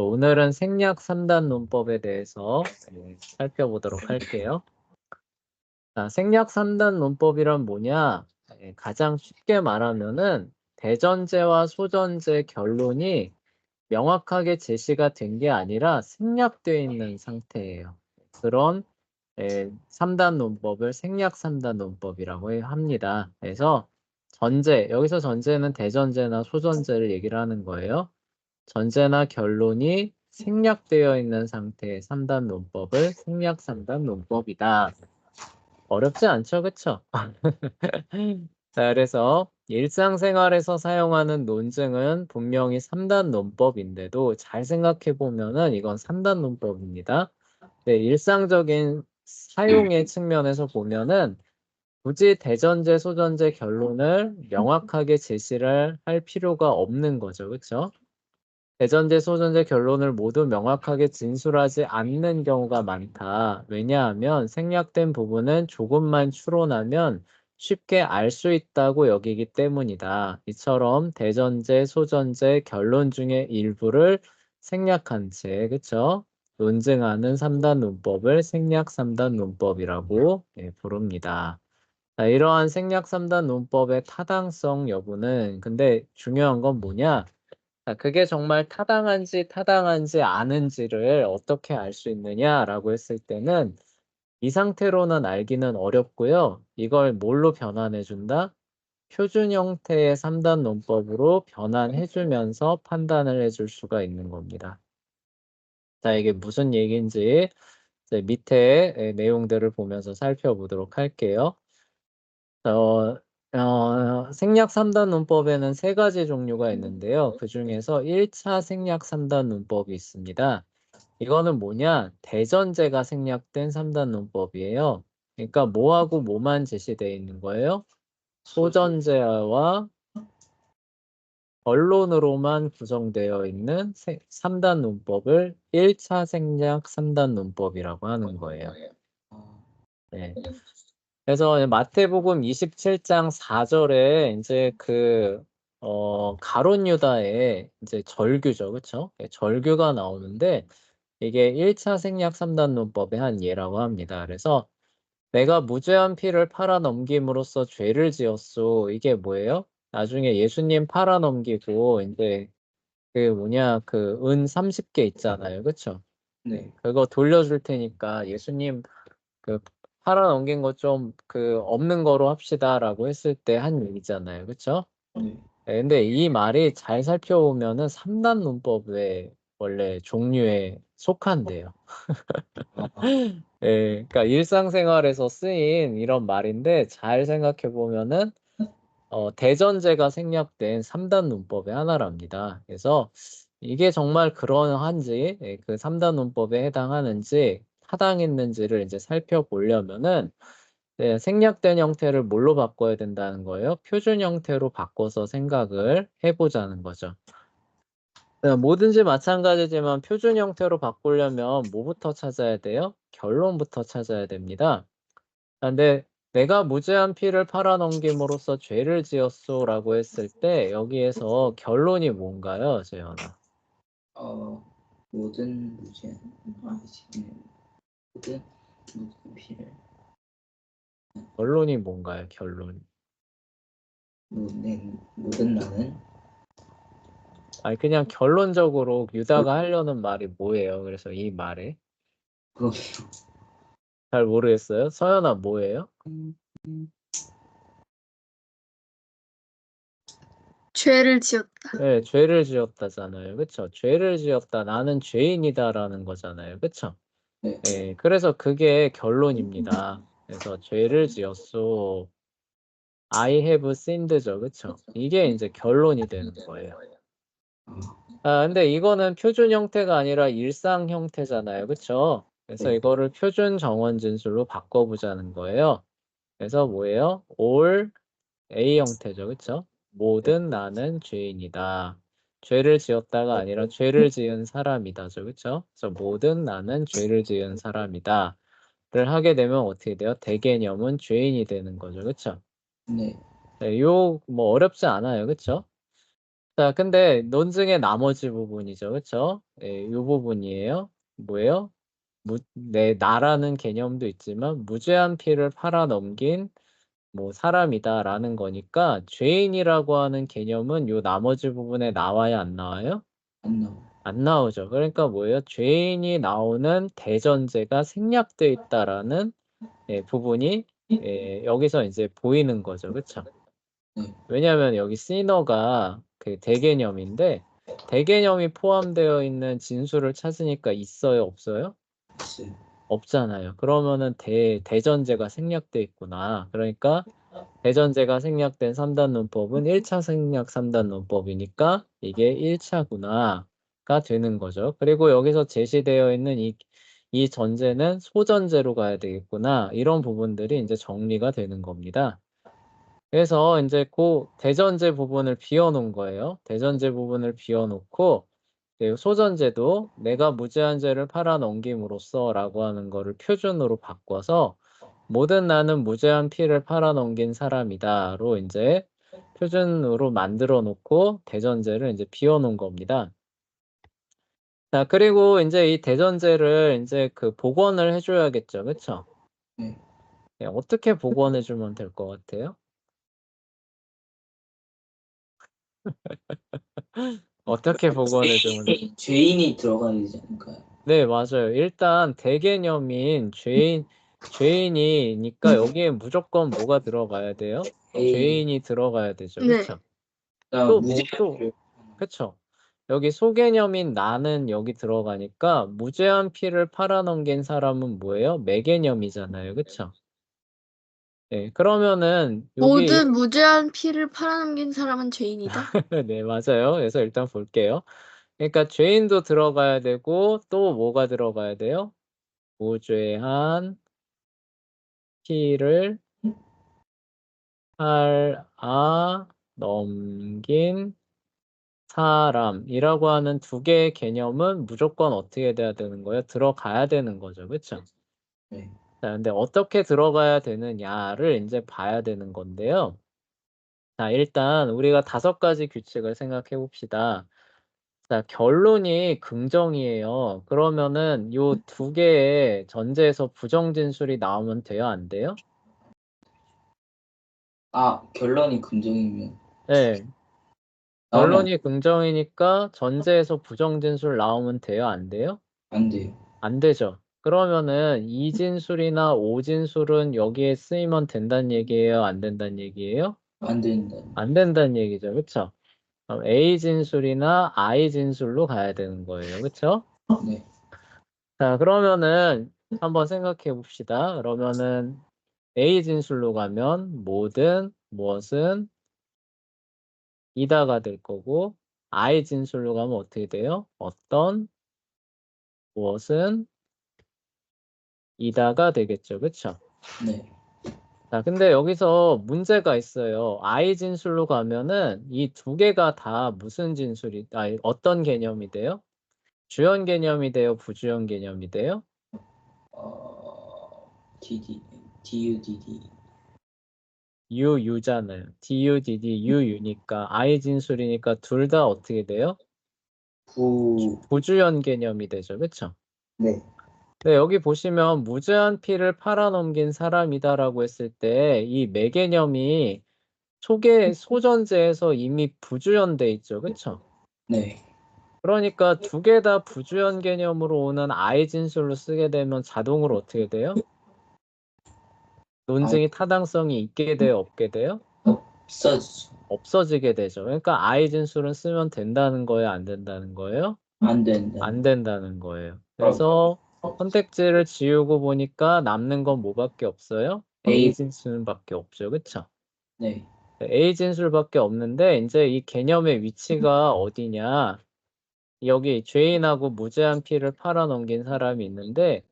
오늘은 생략 3단 논법에 대해서 살펴보도록 할게요. 자, 생략 3단 논법이란 뭐냐? 가장 쉽게 말하면은 대전제와 소전제 결론이 명확하게 제시가 된 게 아니라 생략되어 있는 상태예요. 그런 3단 논법을 생략 3단 논법이라고 합니다. 그래서 전제, 여기서 전제는 대전제나 소전제를 얘기를 하는 거예요. 전제나 결론이 생략되어 있는 상태의 3단 논법을 생략 3단 논법이다. 어렵지 않죠, 그쵸? 자, 그래서 일상생활에서 사용하는 논증은 분명히 3단 논법인데도 잘 생각해 보면은 이건 3단 논법입니다. 네, 일상적인 사용의 측면에서 보면은 굳이 대전제, 소전제 결론을 명확하게 제시를 할 필요가 없는 거죠, 그쵸? 대전제, 소전제 결론을 모두 명확하게 진술하지 않는 경우가 많다. 왜냐하면 생략된 부분은 조금만 추론하면 쉽게 알 수 있다고 여기기 때문이다. 이처럼 대전제, 소전제 결론 중에 일부를 생략한 채, 그쵸? 논증하는 3단 논법을 생략 3단 논법이라고 부릅니다. 자, 이러한 생략 3단 논법의 타당성 여부는 근데 중요한 건 뭐냐? 자, 그게 정말 타당한지 아는지를 어떻게 알 수 있느냐라고 했을 때는 이 상태로는 알기는 어렵고요. 이걸 뭘로 변환해준다? 표준 형태의 3단 논법으로 변환해주면서 판단을 해줄 수가 있는 겁니다. 자, 이게 무슨 얘기인지 이제 밑에 내용들을 보면서 살펴보도록 할게요. 생략 3단 논법에는 세 가지 종류가 있는데요. 그 중에서 1차 생략 3단 논법이 있습니다. 이거는 뭐냐? 대전제가 생략된 3단 논법이에요. 그러니까 뭐하고 뭐만 제시되어 있는 거예요? 소전제와 결론으로만 구성되어 있는 3단 논법을 1차 생략 3단 논법이라고 하는 거예요. 네. 그래서 마태복음 27장 4절에 이제 가룟 유다의 이제 절규죠. 그쵸? 절규가 나오는데 이게 1차 생략 3단 논법의 한 예라고 합니다. 그래서 내가 무죄한 피를 팔아 넘김으로써 죄를 지었소. 이게 뭐예요? 나중에 예수님 팔아 넘기고 이제 은 30개 있잖아요. 그쵸? 네. 그거 돌려줄 테니까 예수님 그 팔아 넘긴 거 좀 없는 거로 합시다라고 했을 때 한 얘기잖아요. 그쵸? 네. 근데 이 말이 잘 살펴보면은 3단 논법의 원래 종류에 속한대요. 그러니까 일상생활에서 쓰인 이런 말인데 잘 생각해 보면은 대전제가 생략된 3단 논법의 하나랍니다. 그래서 이게 정말 그러한지 그 3단 논법에 해당하는지 타당했는지를 이제 살펴보려면은 생략된 형태를 뭘로 바꿔야 된다는 거예요? 표준 형태로 바꿔서 생각을 해보자는 거죠. 뭐든지 마찬가지지만 표준 형태로 바꾸려면 뭐부터 찾아야 돼요? 결론부터 찾아야 됩니다. 근데 내가 무죄한 피를 팔아넘김으로써 죄를 지었소라고 했을 때 여기에서 결론이 뭔가요, 재현아? 모든 무죄한 모든 피를 결론이 뭔가요, 결론? 모든 나는 아니 그냥 결론적으로 유다가 하려는 말이 뭐예요? 그래서 이 말에 그거 잘 모르겠어요. 서연아 뭐예요? 죄를 지었다. 네, 죄를 지었다잖아요. 그쵸? 죄를 지었다. 나는 죄인이다라는 거잖아요. 그쵸? 네. 네, 그래서 그게 결론입니다. 그래서 죄를 지었소. I have sinned죠. 그쵸? 이게 이제 결론이 되는 거예요. 근데 이거는 표준 형태가 아니라 일상 형태잖아요. 그쵸? 그래서 네. 이거를 표준 정원 진술로 바꿔보자는 거예요. 그래서 뭐예요? all A 형태죠. 그쵸? 모든 나는 죄인이다. 죄를 지었다가 아니라 죄를 지은 사람이다죠. 그쵸? 그래서 모든 나는 죄를 지은 사람이다. 를 하게 되면 어떻게 돼요? 대개념은 죄인이 되는 거죠. 그쵸? 네. 네, 뭐 어렵지 않아요. 그쵸? 자, 근데 논증의 나머지 부분이죠. 그쵸? 예, 이 부분이에요. 뭐예요? 나라는 개념도 있지만 무죄한 피를 팔아넘긴 뭐 사람이다라는 거니까 죄인이라고 하는 개념은 요 나머지 부분에 나와야 안 나와요? 안 나와. 안 나오죠. 그러니까 뭐예요? 죄인이 나오는 대전제가 생략돼 있다라는 부분이 여기서 이제 보이는 거죠. 그쵸? 네. 왜냐하면 여기 시너가 그 대개념인데 대개념이 포함되어 있는 진수를 찾으니까 있어요, 없어요? 있어요. 없잖아요. 그러면은 대전제가 생략돼 있구나. 그러니까 대전제가 생략된 3단 논법은 1차 생략 3단 논법이니까 이게 1차구나가 되는 거죠. 그리고 여기서 제시되어 있는 이 전제는 소전제로 가야 되겠구나. 이런 부분들이 이제 정리가 되는 겁니다. 그래서 이제 그 대전제 부분을 비워놓은 거예요. 대전제 부분을 비워놓고 소전제도 내가 무제한 죄를 팔아넘김으로써 라고 하는 거를 표준으로 바꿔서 모든 나는 무제한 피를 팔아넘긴 사람이다로 이제 표준으로 만들어 놓고 대전제를 이제 비워놓은 겁니다. 자, 그리고 이제 이 대전제를 이제 그 복원을 해줘야겠죠. 그쵸? 네. 어떻게 복원해주면 될 것 같아요? 어떻게 복원해주면 죄인이 들어가야 되지 않을까요? 네, 맞아요. 일단 대개념인 죄인이니까 여기에 무조건 뭐가 들어가야 돼요? 죄인이 들어가야 되죠. 네. 그쵸? 또 그쵸? 여기 소개념인 나는 여기 들어가니까 무제한 피를 팔아넘긴 사람은 뭐예요? 매개념이잖아요. 그쵸? 네, 그러면은 여기 모든 무죄한 피를 팔아넘긴 사람은 죄인이다. 네, 맞아요. 그래서 일단 볼게요. 그러니까 죄인도 들어가야 되고 또 뭐가 들어가야 돼요? 무죄한 피를 넘긴 사람이라고 하는 두 개의 개념은 무조건 어떻게 돼야 되는 거예요? 들어가야 되는 거죠. 그쵸? 네. 자, 근데 어떻게 들어가야 되느냐를 이제 봐야 되는 건데요. 자, 일단 우리가 5가지 규칙을 생각해 봅시다. 자, 결론이 긍정이에요. 그러면은 요 두 개의 전제에서 부정진술이 나오면 돼요? 안 돼요? 결론이 긍정이면 네. 나오면 결론이 긍정이니까 전제에서 부정진술 나오면 돼요? 안 돼요? 안 돼요. 안 되죠. 그러면은 이진술이나 오진술은 여기에 쓰이면 된다는 얘기예요? 안 된다는 얘기예요? 안 된다. 안 된다는 얘기죠. 그쵸? 그럼 A진술이나 I진술로 가야 되는 거예요. 그쵸? 네. 자, 그러면은 한번 생각해 봅시다. 그러면은 A진술로 가면 모든 무엇은 이다가 될 거고 I진술로 가면 어떻게 돼요? 어떤 무엇은 이다가 되겠죠. 그쵸? 네. 자, 근데 여기서 문제가 있어요. I 진술로 가면은 이 두 개가 다 무슨 어떤 개념이 돼요? 주연 개념이 돼요? 부주연 개념이 돼요? DUDD. UU잖아요. DUDD, UU니까 I 진술이니까 둘 다 어떻게 돼요? 부주연 개념이 되죠. 그쵸? 네. 네, 여기 보시면 무제한 피를 팔아넘긴 사람이다라고 했을 때 이 매개념이 소전제에서 이미 부주연돼 있죠. 그쵸? 네. 그러니까 두 개 다 부주연 개념으로 오는 I 진술로 쓰게 되면 자동으로 어떻게 돼요? 논증이 타당성이 있게 돼요? 없게 돼요? 없어지죠. 없어지게 되죠. 그러니까 I 진술은 쓰면 된다는 거예요? 안 된다는 거예요? 안 된다. 안 된다는 거예요. 그래서 선택지를 지우고 보니까 남는 건 뭐밖에 없어요? A 진술밖에 없죠. 그쵸? 네. A 진술밖에 없는데 이제 이 개념의 위치가 어디냐? 여기 죄인하고 무제한 피를 팔아넘긴 사람이 있는데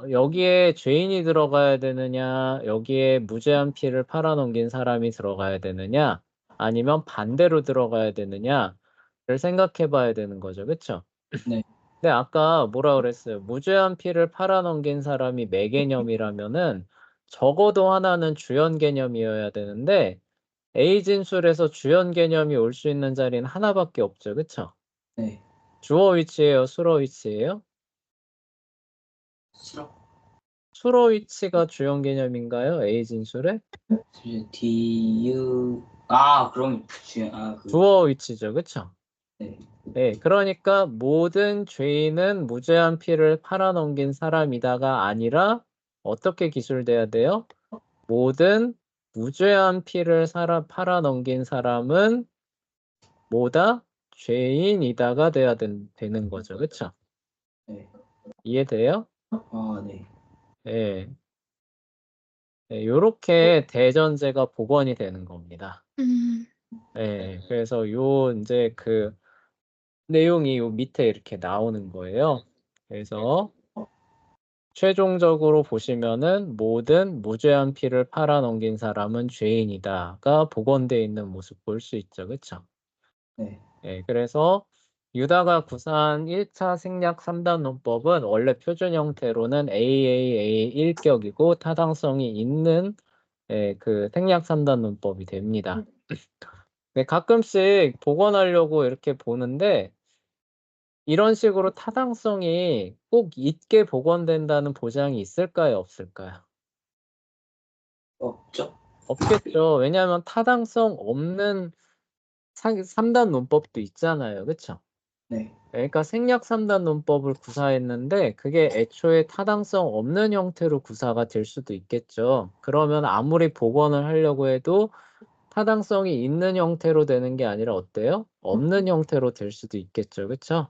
여기에 죄인이 들어가야 되느냐, 여기에 무제한 피를 팔아넘긴 사람이 들어가야 되느냐, 아니면 반대로 들어가야 되느냐를 생각해 봐야 되는 거죠. 그쵸? 네. 근데 아까 뭐라 그랬어요? 무제한 피를 팔아넘긴 사람이 매개념이라면은 적어도 하나는 주연 개념이어야 되는데 A 진술에서 주연 개념이 올 수 있는 자리는 하나밖에 없죠. 그쵸? 네. 주어 위치예요? 수로 위치예요? 싫어. 수로 위치가 주연 개념인가요? A 진술에? 그럼 그 주어 위치죠. 그쵸? 네. 네, 그러니까 모든 죄인은 무죄한 피를 팔아넘긴 사람이다가 아니라 어떻게 기술돼야 돼요? 모든 무죄한 피를 팔아넘긴 사람은 뭐다? 죄인이다가 돼야 되는 거죠. 그쵸? 네. 이해돼요? 네. 네. 네, 요렇게 대전제가 복원이 되는 겁니다. 네, 그래서 요 이제 그 내용이 요 밑에 이렇게 나오는 거예요. 그래서 최종적으로 보시면은 모든 무죄한 피를 팔아넘긴 사람은 죄인이다가 복원되어 있는 모습 볼 수 있죠. 그쵸? 네. 네, 그래서 유다가 구사한 1차 생략 3단 논법은 원래 표준 형태로는 AAA 1격이고 타당성이 있는 그 생략 3단 논법이 됩니다. 네, 가끔씩 복원하려고 이렇게 보는데 이런 식으로 타당성이 꼭 있게 복원된다는 보장이 있을까요? 없을까요? 없죠? 없겠죠. 왜냐하면 타당성 없는 3단 논법도 있잖아요. 그쵸? 네. 그러니까 생략 3단 논법을 구사했는데 그게 애초에 타당성 없는 형태로 구사가 될 수도 있겠죠. 그러면 아무리 복원을 하려고 해도 타당성이 있는 형태로 되는 게 아니라 어때요? 없는 형태로 될 수도 있겠죠. 그쵸?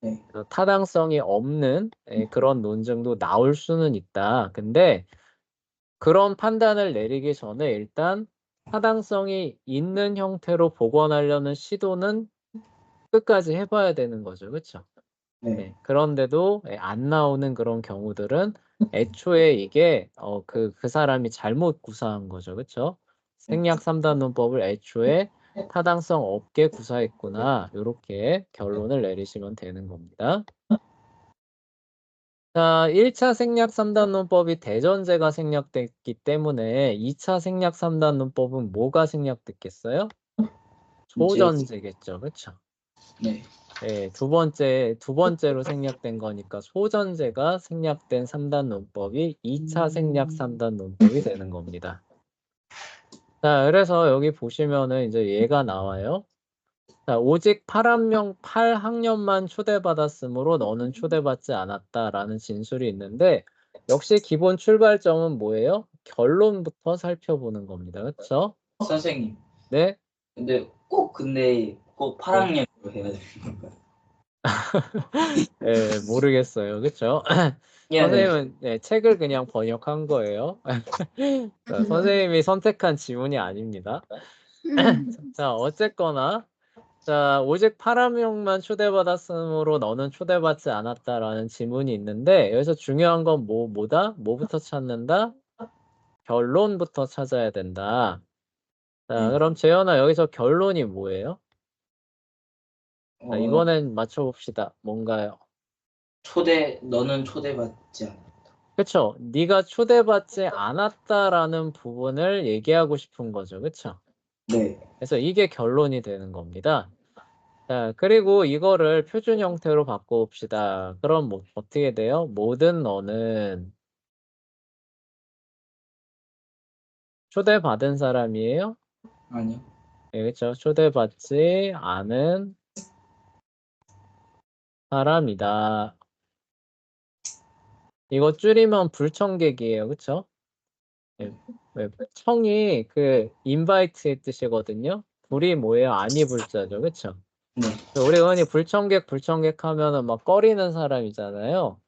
네. 타당성이 없는 그런 논증도 나올 수는 있다. 근데 그런 판단을 내리기 전에 일단 타당성이 있는 형태로 복원하려는 시도는 끝까지 해봐야 되는 거죠. 그쵸? 네. 네. 그런데도 안 나오는 그런 경우들은 애초에 이게 그 사람이 잘못 구사한 거죠. 그쵸? 생략 3단 논법을 애초에 타당성 없게 구사했구나. 요렇게 결론을 내리시면 되는 겁니다. 자, 1차 생략 3단 논법이 대전제가 생략됐기 때문에 2차 생략 3단 논법은 뭐가 생략됐겠어요? 소전제겠죠. 그쵸? 네. 네, 두 번째로 생략된 거니까 소전제가 생략된 3단 논법이 2차 생략 3단 논법이 되는 겁니다. 자, 그래서 여기 보시면은 이제 얘가 나와요. 자, 오직 8학년만 초대받았으므로 너는 초대받지 않았다라는 진술이 있는데 역시 기본 출발점은 뭐예요? 결론부터 살펴보는 겁니다. 그렇죠? 선생님. 네? 근데 꼭 8학년으로 해야 되는 건가요? 네, 모르겠어요. 그렇죠? 미안해요. 선생님은 책을 그냥 번역한 거예요. 자, 선생님이 선택한 지문이 아닙니다. 자, 어쨌거나 자, 오직 8학년만 초대받았으므로 너는 초대받지 않았다라는 지문이 있는데 여기서 중요한 건 뭐다? 뭐부터 찾는다? 결론부터 찾아야 된다. 자, 그럼 재현아 여기서 결론이 뭐예요? 자, 이번엔 맞춰봅시다. 뭔가요? 너는 초대받지 않아. 그쵸? 네가 초대받지 않았다라는 부분을 얘기하고 싶은 거죠. 그쵸? 네. 그래서 이게 결론이 되는 겁니다. 자, 그리고 이거를 표준 형태로 바꿔봅시다. 그럼 어떻게 돼요? 모든 너는 초대받은 사람이에요? 아니요. 네, 그렇죠. 초대받지 않은 사람이다. 이거 줄이면 불청객이에요. 그렇죠? 네, 왜 청이 그 인바이트의 뜻이거든요. 불이 뭐예요? 아니 불자죠. 그렇죠? 네. 우리 흔히 불청객 하면은 막 꺼리는 사람이잖아요.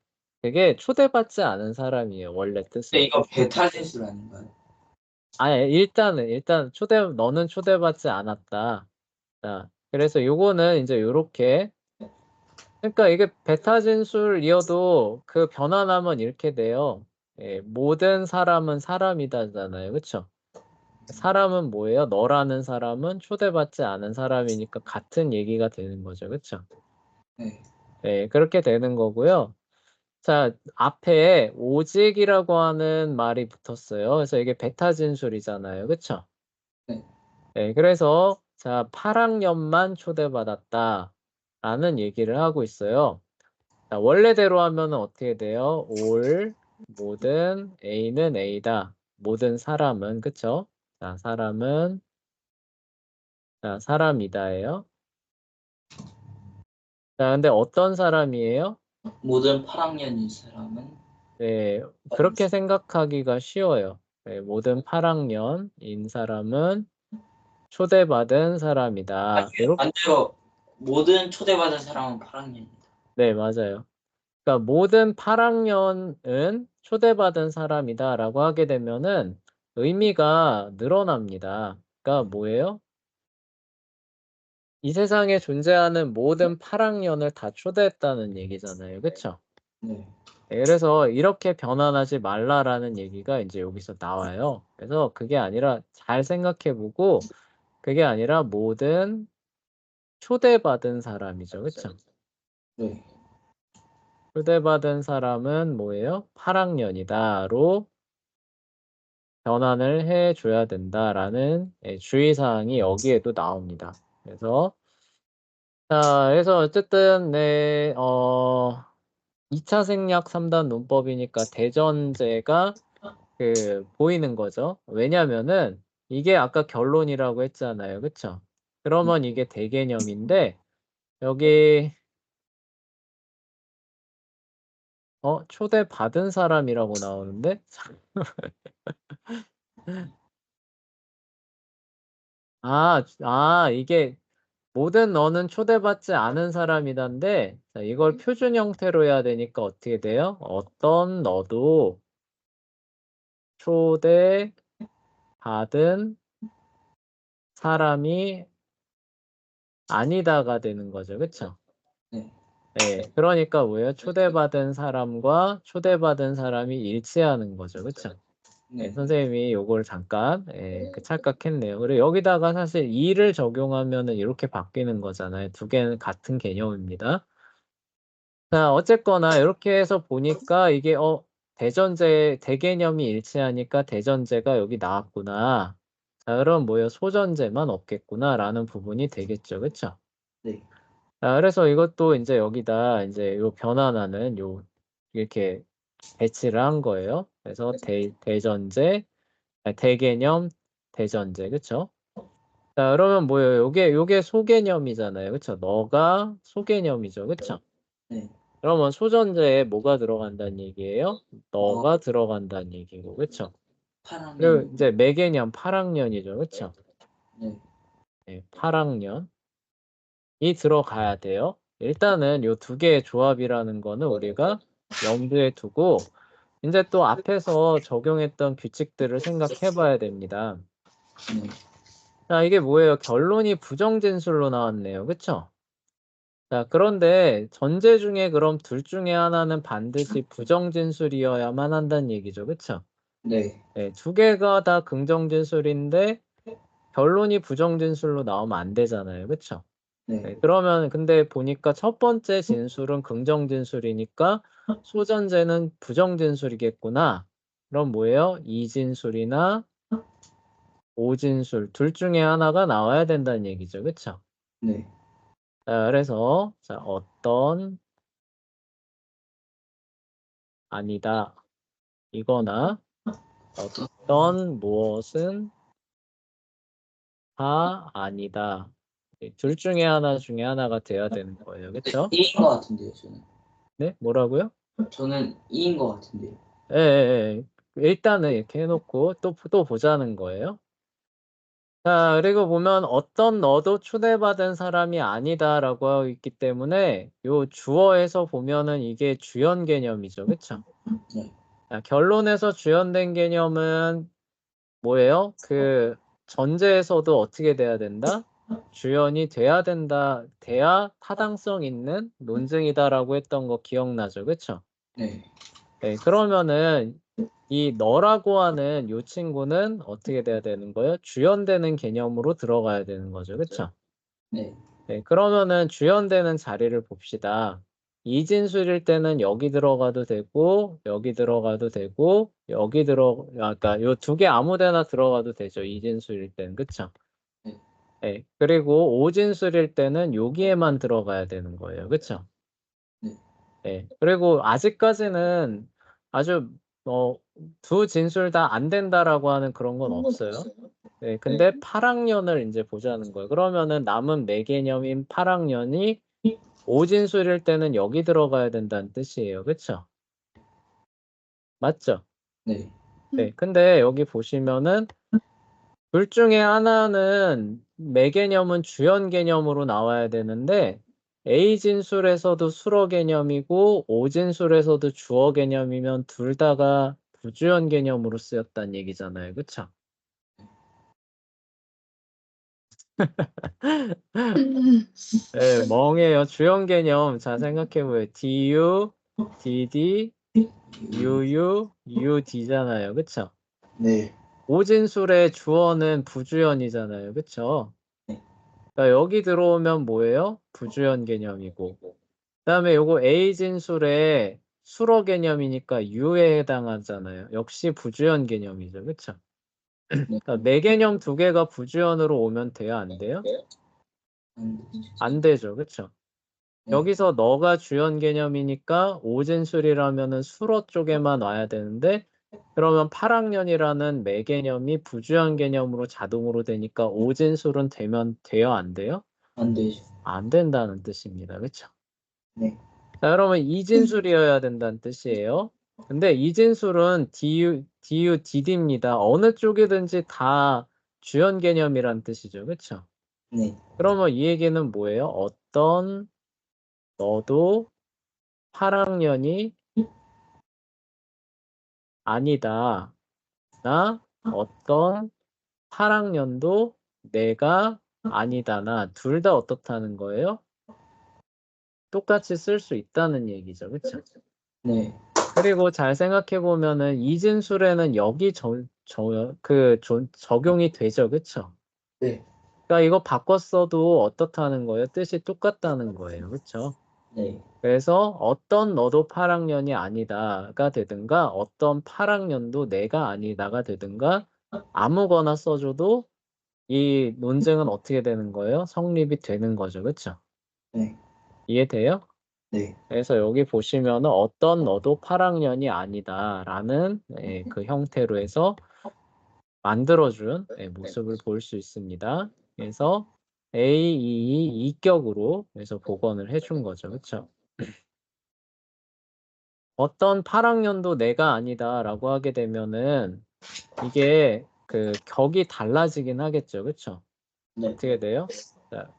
그게 초대받지 않은 사람이에요. 원래 근데 뜻은. 이거 배탈 진술 아닌가요? 아니, 일단 너는 초대받지 않았다. 자, 그래서 요거는 이제 요렇게 그러니까 이게 베타 진술이어도 그 변환하면 이렇게 돼요. 모든 사람은 사람이다잖아요. 그쵸? 사람은 뭐예요? 너라는 사람은 초대받지 않은 사람이니까 같은 얘기가 되는 거죠. 그쵸? 네. 네, 그렇게 되는 거고요. 자, 앞에 오직이라고 하는 말이 붙었어요. 그래서 이게 베타 진술이잖아요. 그쵸? 네. 네, 그래서 자 8학년만 초대받았다라는 얘기를 하고 있어요. 자, 원래대로 하면은 어떻게 돼요? 올 모든 A는 A다. 모든 사람은 그쵸? 자, 사람은 자, 사람이다예요. 자, 근데 어떤 사람이에요? 모든 8학년인 사람은 네, 그렇게 생각하기가 쉬워요. 네, 모든 8학년인 사람은 초대받은 사람이다. 이렇게, 반대로 모든 초대받은 사람은 8학년이다. 네, 맞아요. 그러니까 모든 8학년은 초대받은 사람이다라고 하게 되면은 의미가 늘어납니다. 그러니까 뭐예요? 이 세상에 존재하는 모든 8학년을 다 초대했다는 얘기잖아요. 그쵸? 네. 네, 그래서 이렇게 변환하지 말라라는 얘기가 이제 여기서 나와요. 그래서 그게 아니라 잘 생각해보고 그게 아니라 모든 초대받은 사람이죠. 그쵸? 네. 초대받은 사람은 뭐예요? 8학년이다로 변환을 해줘야 된다라는 주의사항이 여기에도 나옵니다. 그래서 자, 그래서 어쨌든 2차 생략 3단 논법이니까 대전제가 보이는 거죠. 왜냐면은 이게 아까 결론이라고 했잖아요. 그쵸? 그러면 이게 대개념인데 여기 초대받은 사람이라고 나오는데 이게 모든 너는 초대받지 않은 사람이단데 자, 이걸 표준 형태로 해야 되니까 어떻게 돼요? 어떤 너도 초대받은 사람이 아니다가 되는 거죠. 그쵸? 네. 네, 그러니까 뭐예요? 초대받은 사람과 초대받은 사람이 일치하는 거죠. 그쵸? 네, 네. 선생님이 요걸 잠깐 착각했네요. 그리고 여기다가 사실 2를 적용하면은 이렇게 바뀌는 거잖아요. 두 개는 같은 개념입니다. 자, 어쨌거나 이렇게 해서 보니까 이게 대전제 대개념이 일치하니까 대전제가 여기 나왔구나. 자, 그럼 뭐예요? 소전제만 없겠구나라는 부분이 되겠죠. 그쵸? 네. 자, 그래서 이것도 이제 여기다 이제 요 변환하는 이렇게 배치를 한 거예요. 그래서 대전제, 대개념, 대전제, 그쵸? 자, 그러면 뭐예요? 요게 소개념이잖아요. 그쵸? 너가 소개념이죠. 그쵸? 네. 그러면 소전제에 뭐가 들어간다는 얘기예요? 너가 들어간다는 얘기고, 그쵸? 그리고 8학년. 이제 매개념 8학년이죠. 그쵸? 네. 네, 8학년이 들어가야 돼요. 일단은 요 두 개의 조합이라는 거는 우리가 염두에 두고 이제 또 앞에서 적용했던 규칙들을 생각해 봐야 됩니다. 네. 자, 이게 뭐예요? 결론이 부정진술로 나왔네요. 그쵸? 자, 그런데 전제 중에 그럼 둘 중에 하나는 반드시 부정진술이어야만 한다는 얘기죠. 그쵸? 네. 네, 두 개가 다 긍정진술인데 결론이 부정진술로 나오면 안 되잖아요. 그쵸? 네. 네, 그러면 근데 보니까 첫 번째 진술은 긍정진술이니까 소전제는 부정진술이겠구나. 그럼 뭐예요? 이진술이나 오진술 둘 중에 하나가 나와야 된다는 얘기죠. 그쵸? 네. 자, 그래서 자, 어떤 아니다 이거나 어떤 무엇은 다 아니다. 둘 중에 하나가 돼야 되는 거예요. 그쵸? 2인 것 같은데요, 저는. 네? 뭐라고요? 저는 2인 것 같은데요. 예, 예, 예. 일단은 이렇게 해놓고 또 보자는 거예요. 자, 그리고 보면 어떤 너도 초대받은 사람이 아니다라고 하고 있기 때문에 요 주어에서 보면은 이게 주연 개념이죠. 그쵸? 네. 자, 결론에서 주연된 개념은 뭐예요? 전제에서도 어떻게 돼야 된다? 주연이 돼야 타당성 있는 논증이다라고 했던 거 기억나죠? 그쵸? 네. 네, 그러면은 이 너라고 하는 요 친구는 어떻게 돼야 되는 거예요? 주연되는 개념으로 들어가야 되는 거죠. 그쵸? 네. 네, 그러면은 주연되는 자리를 봅시다. 이진술일 때는 여기 들어가도 되고, 여기 들어가도 되고, 그러니까 요 두 개 아무 데나 들어가도 되죠. 이진술일 때는. 그쵸? 네. 예, 그리고 오진술일 때는 여기에만 들어가야 되는 거예요. 그쵸? 네. 예, 그리고 아직까지는 아주 두 진술 다 안 된다라고 하는 그런 건 없어요. 네, 근데 8학년을 이제 보자는 거예요. 그러면은 남은 매개념인 8학년이 오진술일 때는 여기 들어가야 된다는 뜻이에요. 그쵸? 맞죠? 네. 네, 근데 여기 보시면은 둘 중에 하나는 매개념은 주연 개념으로 나와야 되는데 A진술에서도 수어 개념이고 O진술에서도 주어 개념이면 둘 다가 부주연 개념으로 쓰였다는 얘기잖아요. 그쵸? 네, 멍해요. 주연 개념. 자, 생각해보세요. DU, DD, UU, UD잖아요. 그쵸? 네. 오진술의 주어는 부주연이잖아요. 그쵸? 네. 그러니까 여기 들어오면 뭐예요? 부주연 개념이고. 그다음에 요거 A진술의 수러 개념이니까 U에 해당하잖아요. 역시 부주연 개념이죠. 그쵸? 네. 그러니까 매 개념 두 개가 부주연으로 오면 돼요? 안 돼요? 안 되죠. 안 되죠. 그쵸? 네. 여기서 너가 주연 개념이니까 오진술이라면은 수러 쪽에만 와야 되는데 그러면 8학년이라는 매 개념이 부주연 개념으로 자동으로 되니까 오진술은 되면 돼요? 안 돼요? 안 되죠. 안 된다는 뜻입니다. 그쵸? 네. 자, 그러면 이진술이어야 된다는 뜻이에요. 근데 이진술은 DUDD입니다. 어느 쪽이든지 다 주연 개념이란 뜻이죠. 그쵸? 네. 그러면 이 얘기는 뭐예요? 어떤 너도 8학년이 아니다. 나 어떤 8학년도 내가 아니다. 나 둘 다 어떻다는 거예요? 똑같이 쓸 수 있다는 얘기죠. 그쵸? 네. 그리고 잘 생각해 보면은 이진술에는 여기 적용이 되죠. 그쵸? 네. 그러니까 이거 바꿨어도 어떻다는 거예요? 뜻이 똑같다는 거예요. 그쵸? 네. 그래서 어떤 너도 8학년이 아니다가 되든가 어떤 8학년도 내가 아니다가 되든가 아무거나 써줘도 이 논증은 어떻게 되는 거예요? 성립이 되는 거죠. 그쵸? 네. 이해돼요? 네. 그래서 여기 보시면은 어떤 너도 8학년이 아니다라는 그 형태로 해서 만들어준 모습을 볼 수 있습니다. 그래서 A, E, 이격으로 해서 복원을 해준 거죠. 그쵸? 어떤 8학년도 내가 아니다라고 하게 되면은 이게 그 격이 달라지긴 하겠죠. 그쵸? 네. 어떻게 돼요? 자,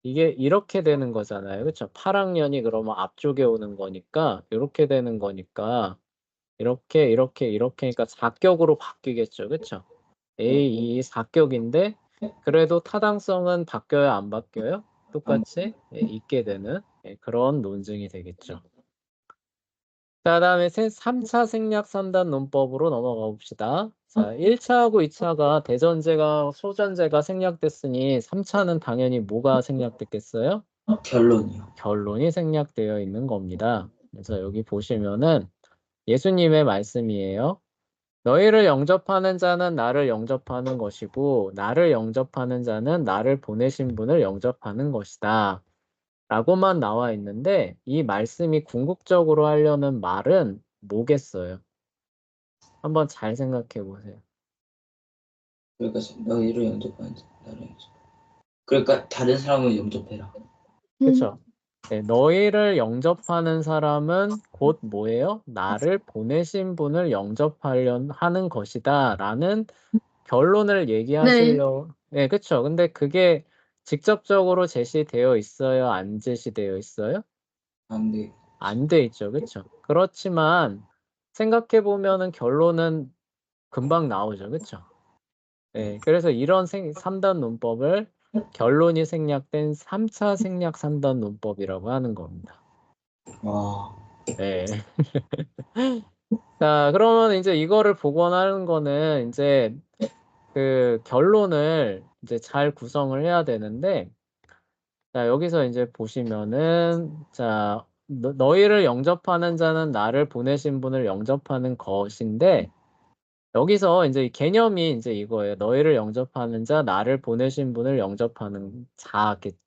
이게 이렇게 되는 거잖아요. 그쵸? 8학년이 그러면 앞쪽에 오는 거니까 이렇게 되는 거니까 이렇게니까 4격으로 바뀌겠죠. 그쵸? A, E 4격인데 그래도 타당성은 바뀌어요? 안 바뀌어요? 똑같이 있게 되는 그런 논증이 되겠죠. 자, 다음에 3차 생략 산단 논법으로 넘어가 봅시다. 자, 1차하고 2차가 대전제가 소전제가 생략됐으니 3차는 당연히 뭐가 생략됐겠어요? 결론이요. 결론이 생략되어 있는 겁니다. 그래서 여기 보시면은 예수님의 말씀이에요. 너희를 영접하는 자는 나를 영접하는 것이고 나를 영접하는 자는 나를 보내신 분을 영접하는 것이다. 라고만 나와 있는데 이 말씀이 궁극적으로 하려는 말은 뭐겠어요? 한번 잘 생각해 보세요. 그러니까 너희를 영접하는 자, 나를 영접. 그러니까 다른 사람을 영접해라. 그렇죠? 네, 너희를 영접하는 사람은 곧 뭐예요? 나를 보내신 분을 영접하려 하는 것이다. 라는 결론을 얘기하시려. 네, 그렇죠. 근데 그게 직접적으로 제시되어 있어요? 안 제시되어 있어요? 안 돼. 안 돼 있죠. 그렇죠? 그렇지만 생각해 보면은 결론은 금방 나오죠. 그렇죠? 네, 그래서 이런 3단 논법을 결론이 생략된 3차 생략 3단 논법이라고 하는 겁니다. 와. 네. 자, 그러면 이제 이거를 복원하는 거는 이제 그 결론을 이제 잘 구성을 해야 되는데, 자, 여기서 이제 보시면은, 자, 너희를 영접하는 자는 나를 보내신 분을 영접하는 것인데, 여기서 이제 이 개념이 이제 이거예요. 너희를 영접하는 자, 나를 보내신 분을 영접하는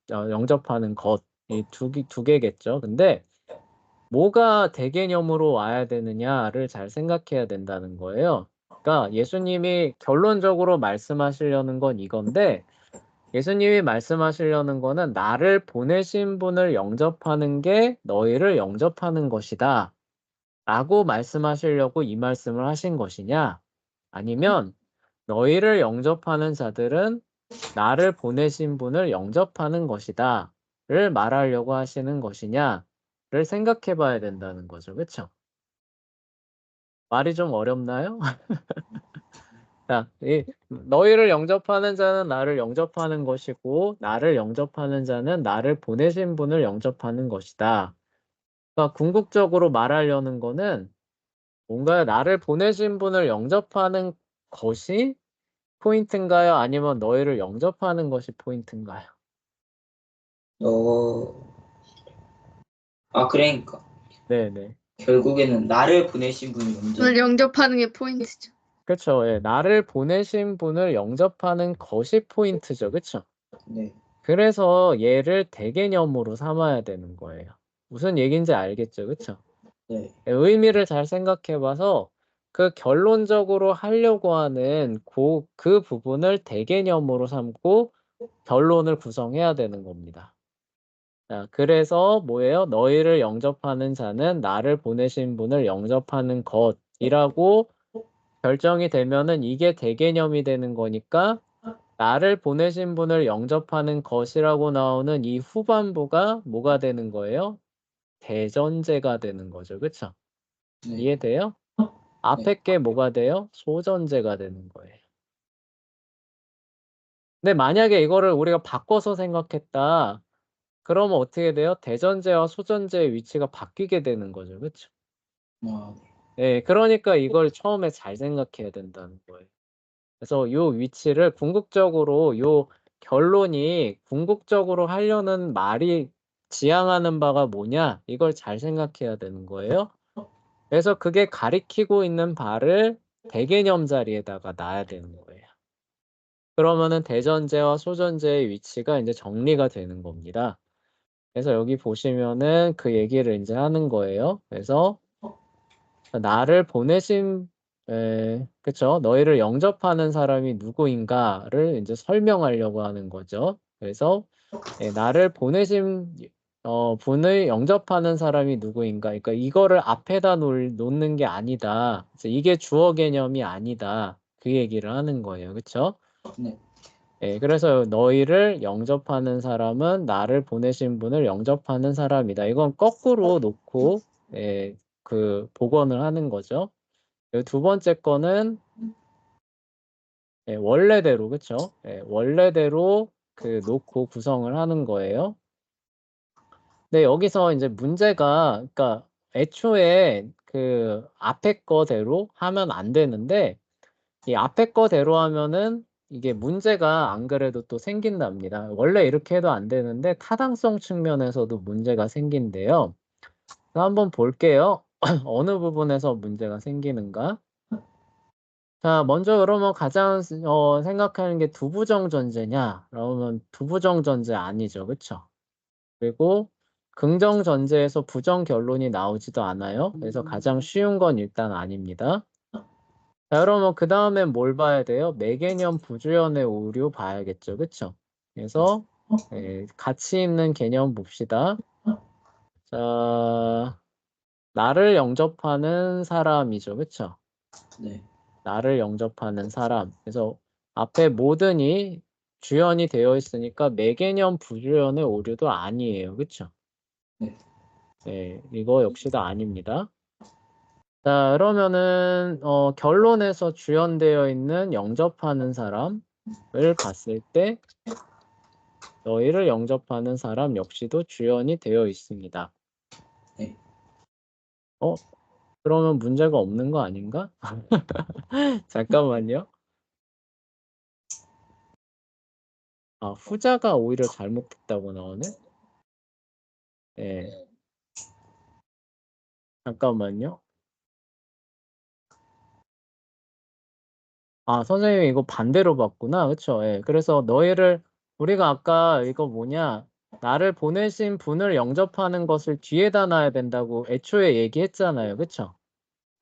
영접하는 것. 이 두 개겠죠. 근데 뭐가 대개념으로 와야 되느냐를 잘 생각해야 된다는 거예요. 그러니까 예수님이 결론적으로 말씀하시려는 건 이건데, 예수님이 말씀하시려는 거는 나를 보내신 분을 영접하는 게 너희를 영접하는 것이다. 라고 말씀하시려고 이 말씀을 하신 것이냐? 아니면 너희를 영접하는 자들은 나를 보내신 분을 영접하는 것이다. 를 말하려고 하시는 것이냐를 생각해 봐야 된다는 거죠. 그쵸? 말이 좀 어렵나요? 자, 너희를 영접하는 자는 나를 영접하는 것이고, 나를 영접하는 자는 나를 보내신 분을 영접하는 것이다. 그러니까 궁극적으로 말하려는 거는 뭔가 나를 보내신 분을 영접하는 것이 포인트인가요? 아니면 너희를 영접하는 것이 포인트인가요? 그러니까 네네. 결국에는 나를 보내신 분을 오늘 영접하는 게 포인트죠. 그쵸. 예, 나를 보내신 분을 영접하는 것이 포인트죠. 그쵸? 네. 그래서 얘를 대개념으로 삼아야 되는 거예요. 무슨 얘기인지 알겠죠? 그쵸? 네. 예, 의미를 잘 생각해 봐서 그 결론적으로 하려고 하는 그 부분을 대개념으로 삼고 결론을 구성해야 되는 겁니다. 자, 그래서 뭐예요? 너희를 영접하는 자는 나를 보내신 분을 영접하는 것이라고 결정이 되면은 이게 대개념이 되는 거니까 나를 보내신 분을 영접하는 것이라고 나오는 이 후반부가 뭐가 되는 거예요? 대전제가 되는 거죠. 그쵸? 네. 이해돼요? 앞에 게 뭐가 돼요? 소전제가 되는 거예요. 근데 만약에 이거를 우리가 바꿔서 생각했다. 그러면 어떻게 돼요? 대전제와 소전제의 위치가 바뀌게 되는 거죠. 그쵸? 아, 네, 그러니까 이걸 처음에 잘 생각해야 된다는 거예요. 그래서 요 위치를 궁극적으로 요 결론이 궁극적으로 하려는 말이 지향하는 바가 뭐냐? 이걸 잘 생각해야 되는 거예요. 그래서 그게 가리키고 있는 바를 대개념 자리에다가 놔야 되는 거예요. 그러면은 대전제와 소전제의 위치가 이제 정리가 되는 겁니다. 그래서 여기 보시면은 그 얘기를 이제 하는 거예요. 그래서 나를 보내신 그쵸? 너희를 영접하는 사람이 누구인가를 이제 설명하려고 하는 거죠. 그래서 나를 보내신 분을 영접하는 사람이 누구인가? 그러니까 이거를 앞에다 놓는 게 아니다. 그래서 이게 주어 개념이 아니다. 그 얘기를 하는 거예요. 그쵸? 네. 그래서 너희를 영접하는 사람은 나를 보내신 분을 영접하는 사람이다. 이건 거꾸로 놓고 그 복원을 하는 거죠. 그리고 두 번째 거는 원래대로 그쵸? 원래대로 그 놓고 구성을 하는 거예요. 근데 여기서 이제 문제가 그러니까 애초에 그 앞에 거대로 하면 안 되는데 이 앞에 거대로 하면은 이게 문제가 안 그래도 또 생긴답니다. 원래 이렇게 해도 안 되는데 타당성 측면에서도 문제가 생긴대요. 한번 볼게요. 어느 부분에서 문제가 생기는가? 자, 먼저 그러면 가장 생각하는 게 두부정 전제냐? 그러면 두부정 전제 아니죠. 그쵸? 그리고 긍정 전제에서 부정 결론이 나오지도 않아요. 그래서 가장 쉬운 건 일단 아닙니다. 자, 그러면 그 다음에 뭘 봐야 돼요? 매개념 부주연의 오류 봐야겠죠. 그쵸? 그래서 같이 있는 개념 봅시다. 자, 나를 영접하는 사람이죠. 그쵸? 네. 나를 영접하는 사람. 그래서 앞에 모든이 주연이 되어 있으니까 매개념 부주연의 오류도 아니에요. 그쵸? 네. 네, 이거 역시도 아닙니다. 자, 그러면은 결론에서 주연되어 있는 영접하는 사람을 봤을 때 너희를 영접하는 사람 역시도 주연이 되어 있습니다. 네. 그러면 문제가 없는 거 아닌가? 잠깐만요. 후자가 오히려 잘못됐다고 나오네. 네. 잠깐만요. 아, 선생님이 이거 반대로 봤구나. 그쵸? 예. 그래서 우리가 아까 이거 뭐냐, 나를 보내신 분을 영접하는 것을 뒤에다 놔야 된다고 애초에 얘기했잖아요. 그쵸?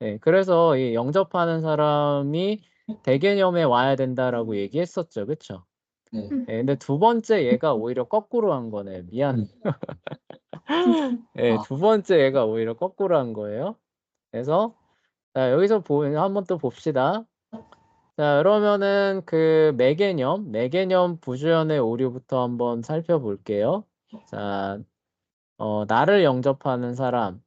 예. 그래서 이 영접하는 사람이 대개념에 와야 된다라고 얘기했었죠. 그쵸? 네. 예. 근데 두 번째 얘가 오히려 거꾸로 한 거네. 미안. 예. 아. 두 번째 얘가 오히려 거꾸로 한 거예요. 그래서 자, 여기서 한번 또 봅시다. 자, 그러면은 그 매개념 부주연의 오류부터 한번 살펴볼게요. 자, 나를 영접하는 사람.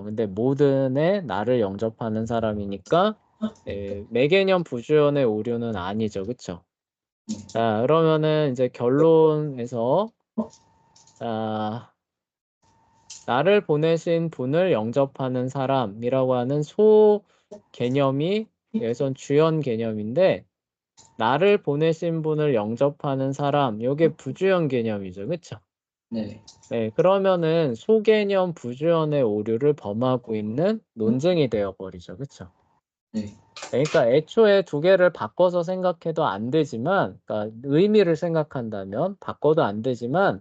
근데 모든의 나를 영접하는 사람이니까 매개념 부주연의 오류는 아니죠. 그쵸? 자, 그러면은 이제 결론에서 자, 나를 보내신 분을 영접하는 사람이라고 하는 소 개념이 여기선 주연 개념인데 나를 보내신 분을 영접하는 사람 요게 부주연 개념이죠. 그쵸? 네. 네, 그러면은 소개념 부주연의 오류를 범하고 있는 논증이 되어버리죠. 그쵸? 네. 그러니까 애초에 두 개를 바꿔서 생각해도 안 되지만, 그러니까 의미를 생각한다면 바꿔도 안 되지만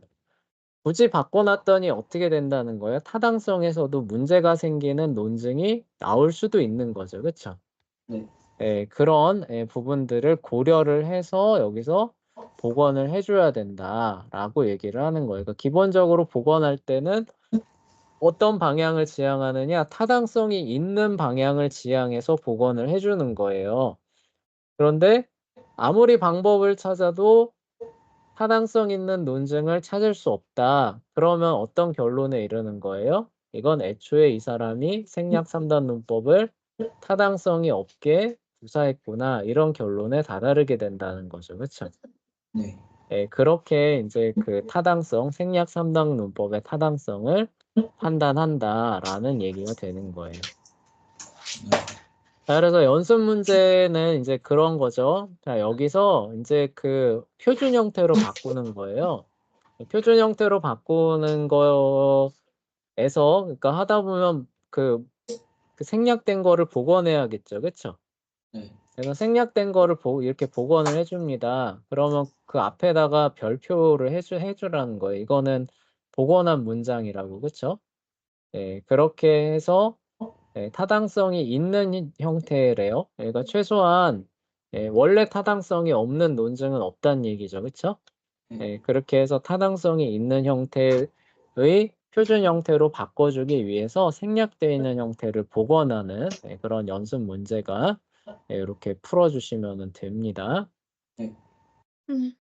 굳이 바꿔놨더니 어떻게 된다는 거예요? 타당성에서도 문제가 생기는 논증이 나올 수도 있는 거죠. 그쵸? 네. 그런 부분들을 고려를 해서 여기서 복원을 해줘야 된다라고 얘기를 하는 거예요. 그러니까 기본적으로 복원할 때는 어떤 방향을 지향하느냐, 타당성이 있는 방향을 지향해서 복원을 해주는 거예요. 그런데 아무리 방법을 찾아도 타당성 있는 논증을 찾을 수 없다. 그러면 어떤 결론에 이르는 거예요? 이건 애초에 이 사람이 생략 3단 논법을 타당성이 없게 구사했구나. 이런 결론에 다다르게 된다는 거죠. 그렇죠? 네. 그렇게 이제 그 타당성, 생략 3단 논법의 타당성을 판단한다라는 얘기가 되는 거예요. 자, 그래서 연습 문제는 이제 그런 거죠. 자, 여기서 이제 그 표준 형태로 바꾸는 거예요. 표준 형태로 바꾸는 거에서, 그러니까 하다 보면 그 생략된 거를 복원해야겠죠. 그쵸? 네. 그래서 생략된 거를 이렇게 복원을 해줍니다. 그러면 그 앞에다가 별표를 해주라는 거예요. 이거는 복원한 문장이라고. 그쵸? 그렇게 해서 타당성이 있는 형태래요. 그러니까 최소한 원래 타당성이 없는 논증은 없다는 얘기죠. 그쵸? 그렇게 해서 타당성이 있는 형태의 표준 형태로 바꿔주기 위해서 생략되어 있는 형태를 복원하는 그런 연습 문제가 이렇게 풀어주시면 됩니다. 음.